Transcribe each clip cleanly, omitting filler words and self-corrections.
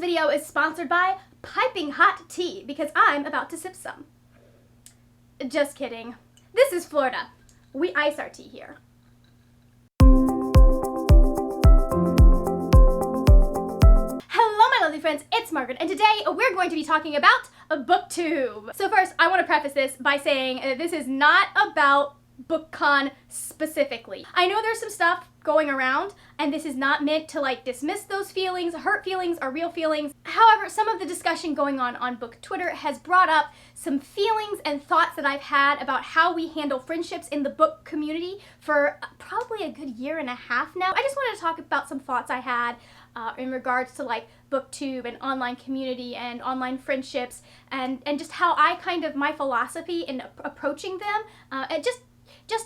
video is sponsored by Piping Hot Tea because I'm about to sip some. Just kidding. This is Florida. We ice our tea here. Hello my lovely friends, it's Margaret, and today we're going to be talking about BookTube. So first, I want to preface this by saying that this is not about BookCon specifically. I know there's some stuff going around, and this is not meant to like dismiss those feelings. Hurt feelings are real feelings. However, some of the discussion going on Book Twitter has brought up some feelings and thoughts that I've had about how we handle friendships in the book community for probably a good year and a half now. I just wanted to talk about some thoughts I had in regards to like BookTube and online community and online friendships and just how I kind of, my philosophy in approaching them, and just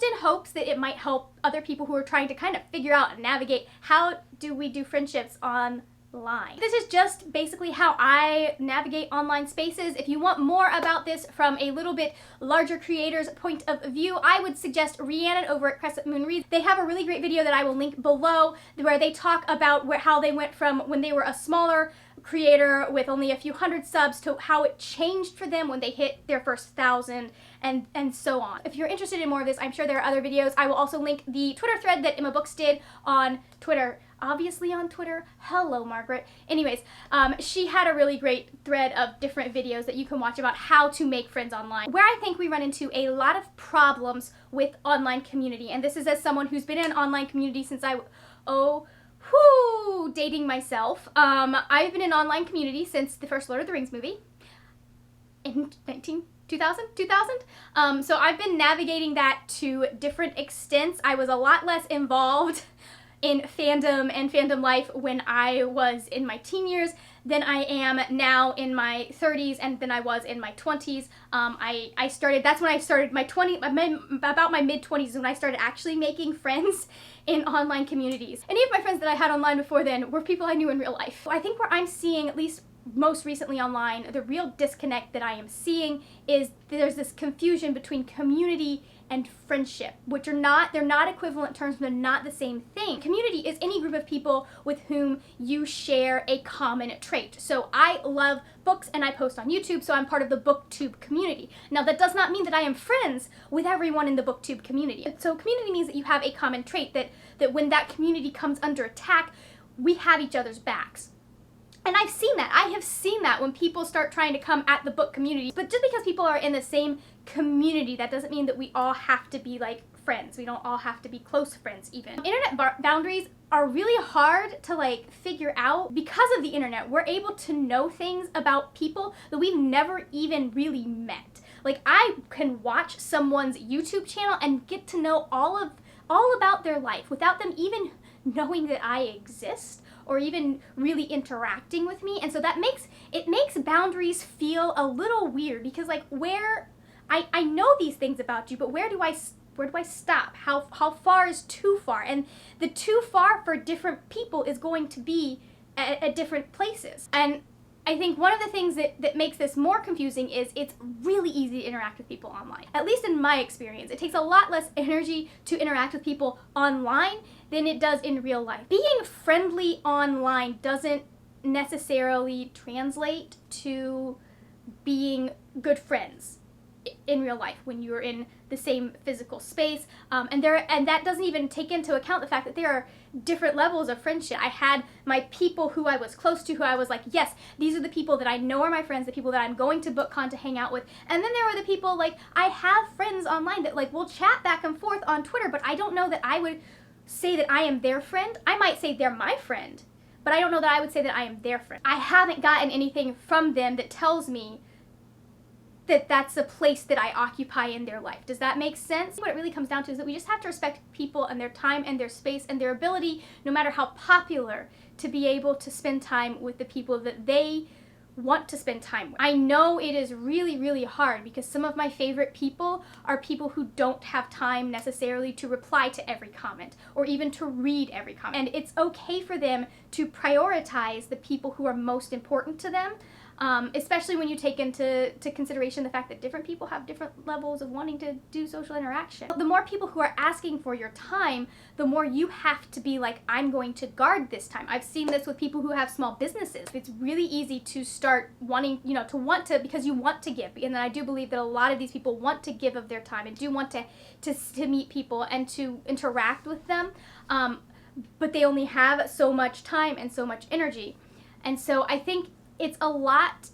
in hopes that it might help other people who are trying to kind of figure out and navigate how do we do friendships online. This is just basically how I navigate online spaces. If you want more about this from a little bit larger creator's point of view, I would suggest Rhiannon over at Crescent Moon Reads. They have a really great video that I will link below where they talk about how they went from when they were a smaller creator with only a few hundred subs to how it changed for them when they hit their first 1,000 and so on. If you're interested in more of this, I'm sure there are other videos. I will also link the Twitter thread that Emma Books did on Twitter. Obviously on Twitter. Hello, Margaret. Anyways, she had a really great thread of different videos that you can watch about how to make friends online. Where I think we run into a lot of problems with online community, and this is as someone who's been in an online community since dating myself. I've been in an online community since the first Lord of the Rings movie in 2000. So I've been navigating that to different extents. I was a lot less involved in fandom and fandom life when I was in my teen years than I am now in my 30s and than I was in my 20s. That's when I started about my mid-20s when I started actually making friends in online communities. Any of my friends that I had online before then were people I knew in real life. I think where I'm seeing, at least most recently online, the real disconnect that I am seeing is there's this confusion between community and friendship, which they're not equivalent terms, they're not the same thing. Community is any group of people with whom you share a common trait. So I love books and I post on YouTube, so I'm part of the BookTube community. Now that does not mean that I am friends with everyone in the BookTube community. So community means that you have a common trait, that when that community comes under attack, we have each other's backs. And I've seen that. I have seen that when people start trying to come at the book community. But just because people are in the same community, that doesn't mean that we all have to be like friends. We don't all have to be close friends even. Internet boundaries are really hard to like figure out. Because of the internet, we're able to know things about people that we've never even really met. Like I can watch someone's YouTube channel and get to know all about their life without them even knowing that I exist or even really interacting with me. And so that makes boundaries feel a little weird because like I know these things about you, but where do I stop? How far is too far? And the too far for different people is going to be at different places. And I think one of the things that makes this more confusing is it's really easy to interact with people online. At least in my experience, it takes a lot less energy to interact with people online than it does in real life. Being friendly online doesn't necessarily translate to being good friends in real life when you're in the same physical space, and that doesn't even take into account the fact that there are different levels of friendship. I had my people who I was close to, who I was like, yes, these are the people that I know are my friends, the people that I'm going to BookCon to hang out with. And then there were the people like I have friends online that like will chat back and forth on Twitter, but I don't know that I would say that I am their friend. I might say they're my friend, but I don't know that I would say that I am their friend. I haven't gotten anything from them that tells me that that's the place that I occupy in their life. Does that make sense? What it really comes down to is that we just have to respect people and their time and their space and their ability, no matter how popular, to be able to spend time with the people that they want to spend time with. I know it is really, really hard because some of my favorite people are people who don't have time necessarily to reply to every comment or even to read every comment. And it's okay for them to prioritize the people who are most important to them, especially when you take into consideration the fact that different people have different levels of wanting to do social interaction. The more people who are asking for your time, the more you have to be like, I'm going to guard this time. I've seen this with people who have small businesses. It's really easy to start wanting, because you want to give. And I do believe that a lot of these people want to give of their time and do want to meet people and to interact with them, but they only have so much time and so much energy. And so I think it's a lot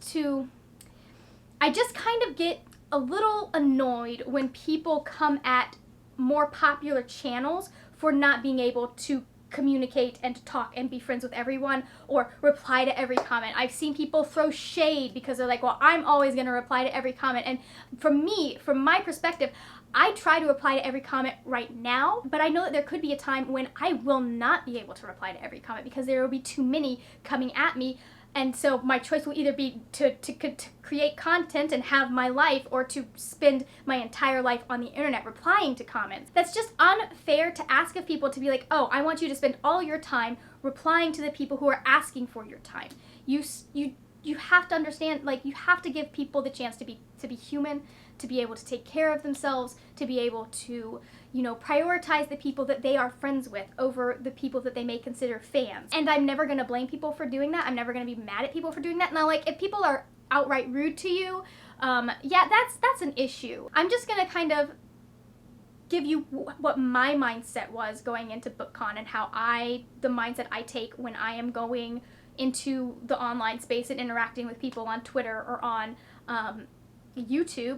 I just kind of get a little annoyed when people come at more popular channels for not being able to communicate and to talk and be friends with everyone or reply to every comment. I've seen people throw shade because they're like, well, I'm always going to reply to every comment. And from my perspective, I try to reply to every comment right now, but I know that there could be a time when I will not be able to reply to every comment because there will be too many coming at me. And so my choice will either be to create content and have my life, or to spend my entire life on the internet replying to comments. That's just unfair to ask of people to be like, oh, I want you to spend all your time replying to the people who are asking for your time. You have to understand, like, you have to give people the chance to be human, to be able to take care of themselves, to be able to, prioritize the people that they are friends with over the people that they may consider fans. And I'm never going to blame people for doing that. I'm never going to be mad at people for doing that. Now, like, if people are outright rude to you, yeah, that's an issue. I'm just going to kind of give you what my mindset was going into BookCon and the mindset I take when I am going into the online space and interacting with people on Twitter or on YouTube,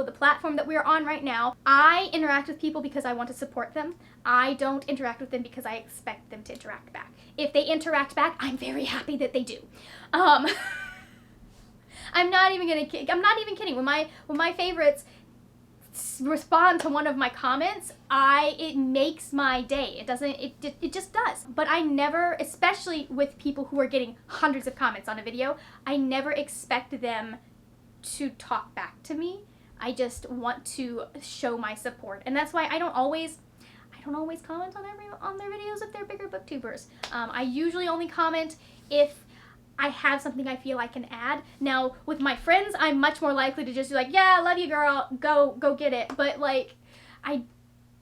the platform that we're on right now. I interact with people because I want to support them. I don't interact with them because I expect them to interact back. If they interact back, I'm very happy that they do. I'm not even kidding. When my favorites respond to one of my comments, it makes my day. It just does. But I never, especially with people who are getting hundreds of comments on a video, I never expect them to talk back to me. I just want to show my support, and that's why I don't always comment on their videos if they're bigger booktubers. I usually only comment if I have something I feel I can add. Now, with my friends, I'm much more likely to just be like, yeah, love you, girl, go get it. But like,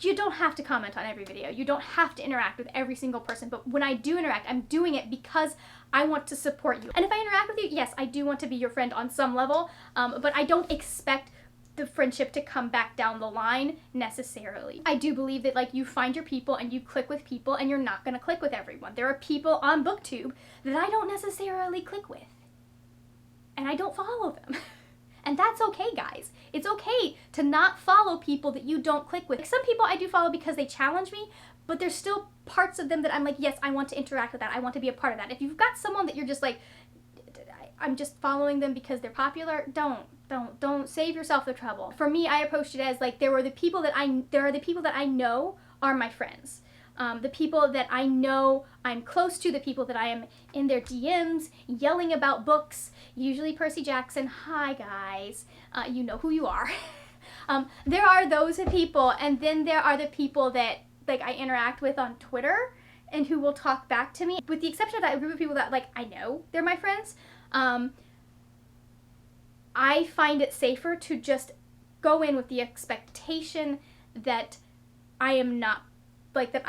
you don't have to comment on every video. You don't have to interact with every single person. But when I do interact, I'm doing it because I want to support you. And if I interact with you, yes, I do want to be your friend on some level, but I don't expect the friendship to come back down the line necessarily. I do believe that, like, you find your people and you click with people, and you're not going to click with everyone. There are people on BookTube that I don't necessarily click with, and I don't follow them. And that's okay, guys. It's okay to not follow people that you don't click with. Like, some people I do follow because they challenge me, but there's still parts of them that I'm like, yes, I want to interact with that. I want to be a part of that. If you've got someone that you're just like, I'm just following them because they're popular, don't save yourself the trouble. For me, I approached it as like, there are the people that I know are my friends. The people that I know I'm close to, the people that I am in their DMs yelling about books, usually Percy Jackson. Hi guys, you know who you are. There are those people, and then there are the people that, like, I interact with on Twitter and who will talk back to me. With the exception of that group of people that, like, I know they're my friends, I find it safer to just go in with the expectation that I am not, like, that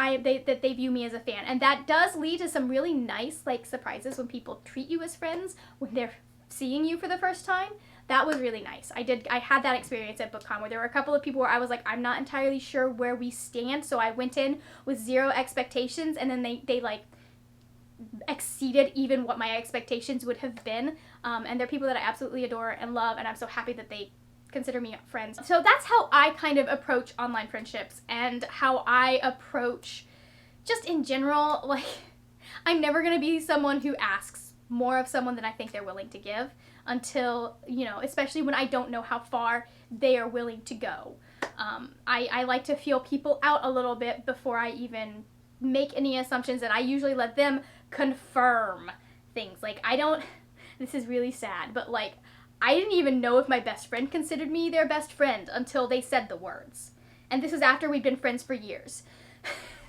they view me as a fan. And that does lead to some really nice, like, surprises when people treat you as friends when they're seeing you for the first time. That was really nice. I had that experience at BookCon where there were a couple of people where I was like, I'm not entirely sure where we stand, so I went in with zero expectations, and then they like exceeded even what my expectations would have been. And they're people that I absolutely adore and love, and I'm so happy that they consider me friends. So that's how I kind of approach online friendships, and how I approach just in general. Like, I'm never gonna be someone who asks more of someone than I think they're willing to give, until, especially when I don't know how far they are willing to go. I like to feel people out a little bit before I even make any assumptions, and I usually let them confirm things. Like, this is really sad, but like, I didn't even know if my best friend considered me their best friend until they said the words. And this is after we'd been friends for years.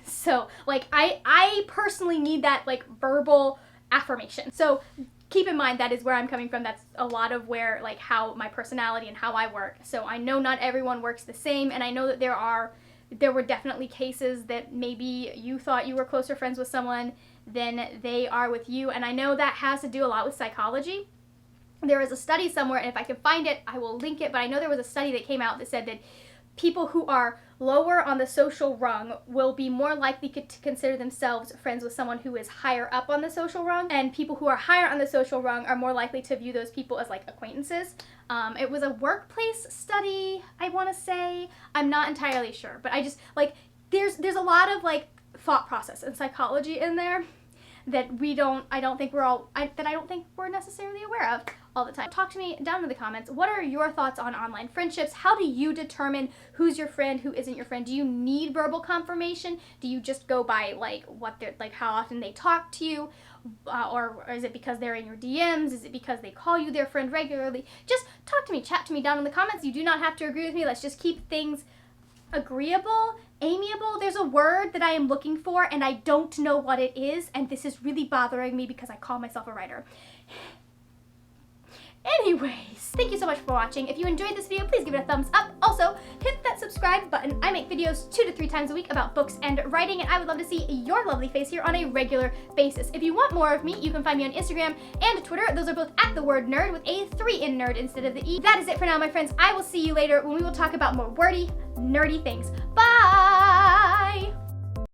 So like I personally need that like verbal affirmation. So keep in mind that is where I'm coming from. That's a lot of where like how my personality and how I work. So I know not everyone works the same, and I know that there were definitely cases that maybe you thought you were closer friends with someone than they are with you, and I know that has to do a lot with psychology. There is a study somewhere, and if I can find it, I will link it, but I know there was a study that came out that said that people who are lower on the social rung will be more likely to consider themselves friends with someone who is higher up on the social rung, and people who are higher on the social rung are more likely to view those people as like acquaintances. It was a workplace study, I want to say. I'm not entirely sure, but I just like there's a lot of like thought process and psychology in there that I don't think we're necessarily aware of all the time. Talk to me down in the comments. What are your thoughts on online friendships? How do you determine who's your friend, who isn't your friend? Do you need verbal confirmation? Do you just go by like what they're like, how often they talk to you, or is it because they're in your DMs? Is it because they call you their friend regularly? Just talk to me, chat to me down in the comments. You do not have to agree with me. Let's just keep things agreeable, amiable. There's a word that I am looking for and I don't know what it is, and this is really bothering me because I call myself a writer. Anyways, thank you so much for watching. If you enjoyed this video, please give it a thumbs up. Also, hit that subscribe button. I make videos 2 to 3 times a week about books and writing, and I would love to see your lovely face here on a regular basis. If you want more of me, you can find me on Instagram and Twitter. Those are both at the word nerd with a 3 in nerd instead of the E. That is it for now, my friends. I will see you later when we will talk about more wordy, nerdy things. Bye!